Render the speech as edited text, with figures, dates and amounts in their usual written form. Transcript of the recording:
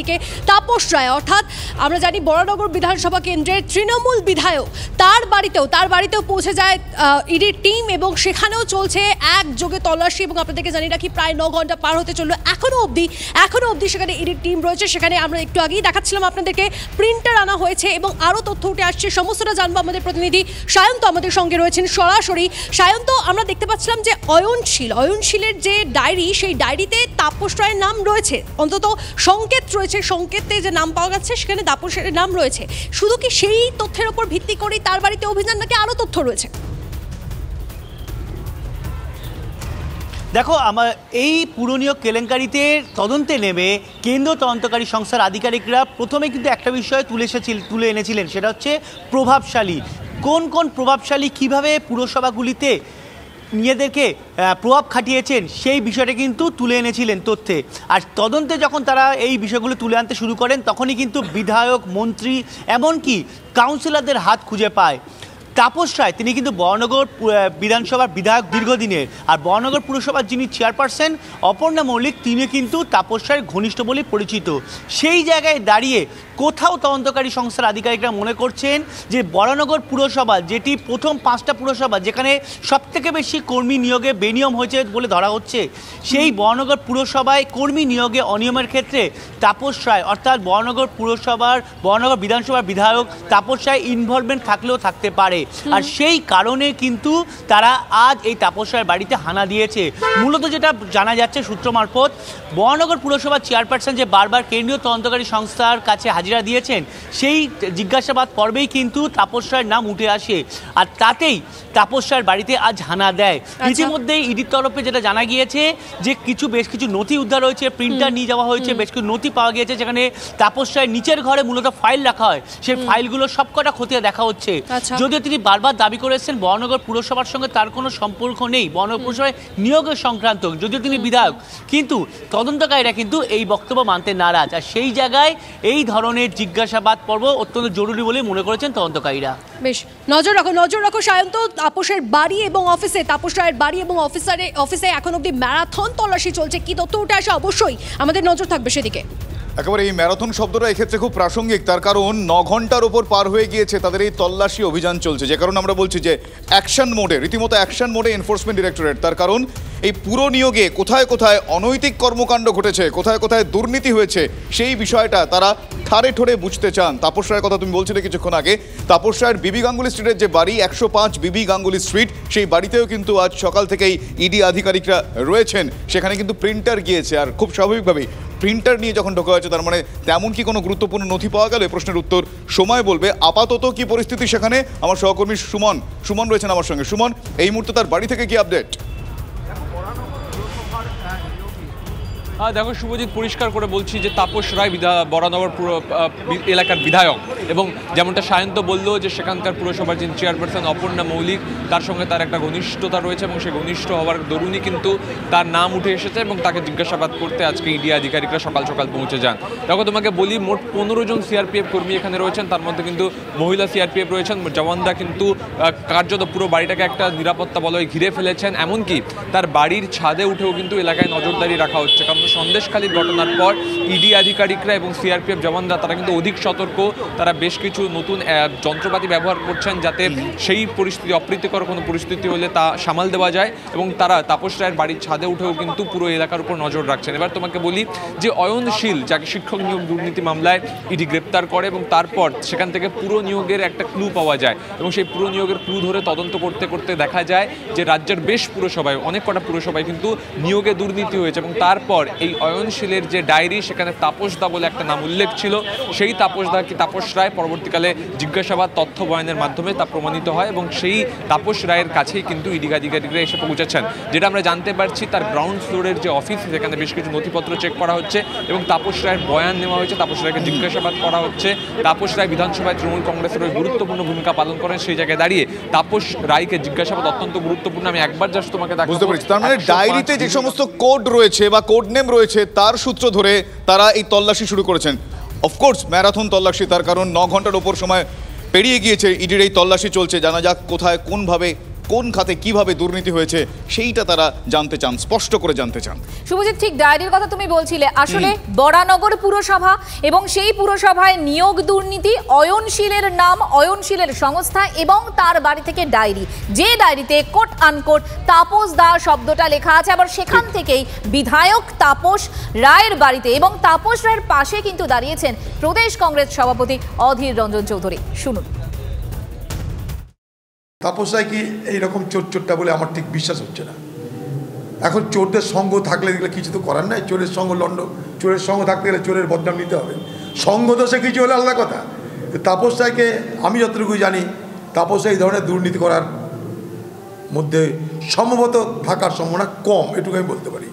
দিকে তাপস রায় অর্থাৎ আমরা জানি বরানগর বিধানসভা কেন্দ্রের তৃণমূল বিধায়ক তার বাড়িতেও পৌঁছে যায় ইডির টিম এবং সেখানেও চলছে একযোগে তল্লাশি এবং আপনাদেরকে জানি রাখি প্রায় 9 ঘন্টা পার হতে চললো এখনো অবধি সেখানে ইডির টিম রয়েছে। সেখানে আমরা একটু আগেই দেখাচ্ছিলাম আপনাদেরকে প্রিন্টার আনা হয়েছে এবং আরও তথ্য উঠে আসছে, সমস্তটা জানবো আমাদের প্রতিনিধি সায়ন্ত আমাদের সঙ্গে রয়েছেন সরাসরি। সায়ন্ত, আমরা দেখতে পাচ্ছিলাম যে অয়নশীলের যে ডায়েরি, সেই ডায়েরিতে তাপস রায়ের নাম রয়েছে, অন্তত সংকেতে যে নাম পাওয়া যাচ্ছে সেখানে তাপসের নাম রয়েছে। শুধু কি সেই তথ্যের উপর ভিত্তি করে তার বাড়িতে অভিযান নাকি আরো তথ্য রয়েছে? দেখো, আমার এই পুরনিয়োগ কেলেঙ্কারিতে তদন্তে নেমে কেন্দ্রীয় তদন্তকারী সংস্থার আধিকারিকরা প্রথমে কিন্তু একটা বিষয় তুলে এনেছিলেন, সেটা হচ্ছে প্রভাবশালী। কোন প্রভাবশালী কিভাবে পুরসভাগুলিতে নিজেদেরকে প্রভাব খাটিয়েছেন সেই বিষয়টা কিন্তু তুলে এনেছিলেন তথ্যে। আর তদন্তে যখন তারা এই বিষয়গুলো তুলে আনতে শুরু করেন তখনই কিন্তু বিধায়ক, মন্ত্রী, এমনকি কাউন্সিলরদের হাত খুঁজে পায় তাপস রায়। তিনি কিন্তু বরানগর বিধানসভার বিধায়ক দীর্ঘদিনের, আর বরানগর পুরসভার যিনি চেয়ারপারসন অপর্ণা মল্লিক, তিনি কিন্তু তাপস রায়ের ঘনিষ্ঠ বলে পরিচিত। সেই জায়গায় দাঁড়িয়ে কোথাও তদন্তকারী সংস্থার আধিকারিকরা মনে করছেন যে বরানগর পুরসভা, যেটি প্রথম 5টা পুরসভা যেখানে সবথেকে বেশি কর্মী নিয়োগে বেনিয়ম হয়েছে বলে ধরা হচ্ছে, সেই বরানগর পুরসভায় কর্মী নিয়োগে অনিয়মের ক্ষেত্রে তাপস রায় অর্থাৎ বরানগর বিধানসভার বিধায়ক তাপস রায় ইনভলভমেন্ট থাকলেও থাকতে পারে। আর সেই কারণে কিন্তু তারা আজ এই তাপস রায়ের বাড়িতে হানা দিয়েছে। মূলত যেটা জানা যাচ্ছে সূত্র মারফত, বরানগর পুরসভার চেয়ারপারসন যে বারবার কেন্দ্রীয় তদন্তকারী সংস্থার কাছে হাজিরা দিয়েছেন, সেই জিজ্ঞাসাবাদ পর্বেই কিন্তু তাপস রায়ের নাম উঠে আসে, আর তাতেই তাপস রায়ের বাড়িতে আজ হানা দেয়। ইতিমধ্যেই ইডির তরফে যেটা জানা গিয়েছে যে বেশ কিছু নথি উদ্ধার হয়েছে, প্রিন্টার নিয়ে যাওয়া হয়েছে, বেশ কিছু নথি পাওয়া গিয়েছে যেখানে তাপস রায়ের নিচের ঘরে মূলত ফাইল রাখা হয়, সেই ফাইলগুলো সবকটা খতিয়ে দেখা হচ্ছে। যদিও তিনি বারবার দাবি করেছেন বরানগর পুরসভার সঙ্গে তার কোনো সম্পর্ক নেই, বরানগর পুরসভায় নিয়োগের সংক্রান্ত, যদিও তিনি বিধায়ক, কিন্তু তদন্তকারীরা কিন্তু এই বক্তব্য মানতে নারাজ। আর সেই জায়গায় এই ধরনের জিজ্ঞাসাবাদ পর্ব অত্যন্ত জরুরি বলে মনে করেছেন তদন্তকারীরা। বেশ, নজর রাখো সায়ন্ত। তাপসের বাড়ি এবং অফিসে, তাপস রায়ের বাড়ি এবং অফিসে এখন অব্দি ম্যারাথন তল্লাশি চলছে। কি তথ্য উঠে আসে অবশ্যই আমাদের নজর থাকবে সেদিকে। একেবারে এই ম্যারাথন শব্দটা এক্ষেত্রে খুব প্রাসঙ্গিক, তার কারণ 9 ঘন্টার ওপর পার হয়ে গিয়েছে তাদের এই তল্লাশি অভিযান চলছে, যে কারণে আমরা বলছি যে অ্যাকশন মোডে, রীতিমতো অ্যাকশন মোডে এনফোর্সমেন্ট ডিরেক্টরেট। তার কারণ এই পুরো নিয়োগে কোথায় কোথায় অনৈতিক কর্মকাণ্ড ঘটেছে, কোথায় কোথায় দুর্নীতি হয়েছে, সেই বিষয়টা তারা ঠাড়ে ঠোড়ে বুঝতে চান। তাপস রায়ের কথা তুমি বলছিলে কিছুক্ষণ আগে, তাপস রায়ের বিবি গাঙ্গুলি স্ট্রিটের যে বাড়ি 105 বিবি গাঙ্গুলি স্ট্রিট, সেই বাড়িতেও কিন্তু আজ সকাল থেকেই ইডি আধিকারিকরা রয়েছেন। সেখানে কিন্তু প্রিন্টার গিয়েছে, আর খুব স্বাভাবিকভাবেই প্রিন্টার নিয়ে যখন ঢোকা হয়েছে তার মানে তেমন কি কোনো গুরুত্বপূর্ণ নথি পাওয়া গেল? প্রশ্নের উত্তর সময় বলবে। আপাতত কি পরিস্থিতি সেখানে, আমার সহকর্মী সুমন রয়েছেন আমার সঙ্গে। সুমন, এই মুহূর্তে তার বাড়ি থেকে কি আপডেট? দেখো শুভজিৎ, পরিষ্কার করে বলছি যে তাপস রায় বরানগর এলাকার বিধায়ক, এবং যেমনটা সায়ন্ত বলল যে সেখানকার পুরসভার যিনি চেয়ারপারসন অপর্ণা মৌলিক, তার সঙ্গে তার একটা ঘনিষ্ঠতা রয়েছে এবং সেই ঘনিষ্ঠ হওয়ার দরুনই কিন্তু তার নাম উঠে এসেছে এবং তাকে জিজ্ঞাসাবাদ করতে আজকে ইডি আধিকারিকরা সকাল পৌঁছে যান। দেখো তোমাকে বলি, মোট 15 জন সিআরপিএফ কর্মী এখানে রয়েছেন, তার মধ্যে কিন্তু মহিলা সিআরপিএফ রয়েছেন। জওয়ানরা কিন্তু কার্যত পুরো বাড়িটাকে একটা নিরাপত্তা বলয় ঘিরে ফেলেছেন, এমনকি তার বাড়ির ছাদে উঠেও কিন্তু এলাকায় নজরদারি রাখা হচ্ছে, কারণ সন্দেশখালীর ঘটনার পর ইডি আধিকারিকরা এবং সিআরপিএফ জওয়ানরা তারা কিন্তু অধিক সতর্ক। তারা বেশ কিছু নতুন যন্ত্রপাতি ব্যবহার করছেন যাতে সেই পরিস্থিতি, অপ্রীতিকর কোনো পরিস্থিতি হলে তা সামাল দেওয়া যায়, এবং তারা তাপস রায়ের বাড়ির ছাদে উঠেও কিন্তু পুরো এলাকার উপর নজর রাখছেন। এবার তোমাকে বলি যে অয়নশীল, যাকে শিক্ষক নিয়োগ দুর্নীতি মামলায় ইডি গ্রেপ্তার করে এবং তারপর সেখান থেকে পুরো নিয়োগের একটা ক্লু পাওয়া যায়, এবং সেই পুরো নিয়োগের ক্লু ধরে তদন্ত করতে করতে দেখা যায় যে রাজ্যের বেশ পুরসভায়, অনেক কটা পুরসভায় কিন্তু নিয়োগে দুর্নীতি হয়েছে, এবং তারপর এই অয়নশীলের যে ডায়েরি, সেখানে তাপসদা বলে একটা নাম উল্লেখ ছিল। সেই তাপস রায় পরবর্তীকালে জিজ্ঞাসাবাদ তথ্য বয়ানের মাধ্যমে তা প্রমাণিত হয়, এবং সেই তাপস রায়ের কাছেই কিন্তু ইডি আধিকারিকরা এসে পৌঁছেছেন। যেটা আমরা জানতে পারছি, তার গ্রাউন্ড ফ্লোরের যে অফিস, সেখানে বেশ কিছু নথিপত্র চেক করা হচ্ছে এবং তাপস রায়ের বয়ান নেওয়া হয়েছে, তাপস রায়কে জিজ্ঞাসাবাদ করা হচ্ছে। তাপস রায় বিধানসভায় তৃণমূল কংগ্রেসের ওই গুরুত্বপূর্ণ ভূমিকা পালন করেন, সেই জায়গায় দাঁড়িয়ে তাপস রায়কে জিজ্ঞাসাবাদ অত্যন্ত গুরুত্বপূর্ণ। আমি একবার জাস্ট তোমাকে বুঝতে পারছি, তার মানে ডায়েরিতে যে সমস্ত কোড রয়েছে বা কোড নেম রয়েছে তার সূত্র ধরে তারা এই তল্লাশি শুরু করেছেন। অফকোর্স ম্যারাথন তল্লাশি, তার কারণ 9 ঘন্টার ওপর সময় পেরিয়ে গিয়েছে ইডির এই তল্লাশি চলছে। জানা যাক কোথায় কোনভাবে কোন খাতে কিভাবে দুর্নীতি হয়েছে সেইটা তারা জানতে চান, স্পষ্ট করে জানতে চান। শুভজিৎ, ঠিক ডায়েরির কথা তুমি বলছিলে, আসলে বরানগর পুরসভা এবং সেই পুরসভায় নিয়োগ দুর্নীতি, অয়নশীলের নাম, অয়নশীলের সংস্থা এবং তার বাড়ি থেকে ডায়েরি, যে ডায়েরিতে কোট আনকোট তাপস দা শব্দটা লেখা আছে। আবার সেখান থেকেই বিধায়ক তাপস রায়ের বাড়িতে এবং তাপস রায়ের পাশে কিন্তু দাঁড়িয়েছেন প্রদেশ কংগ্রেস সভাপতি অধীর রঞ্জন চৌধুরী। শুনুন। তাপস রায় কি এইরকম চোরটা বলে আমার ঠিক বিশ্বাস হচ্ছে না। এখন চোরদের সঙ্গ থাকলে দেখলে কিছু তো করার নাই, চোরের সঙ্গ লন্ড, চোরের সঙ্গ থাকতে গেলে চোরের বদনাম নিতে হবে। সঙ্গ দোষে কিছু হলে আলাদা কথা। তাপস রায়কে আমি যতটুকু জানি, তাপস রায় এই ধরনের দুর্নীতি করার মধ্যে সম্ভবত থাকার সম্ভাবনা কম, এটুকু আমি বলতে পারি।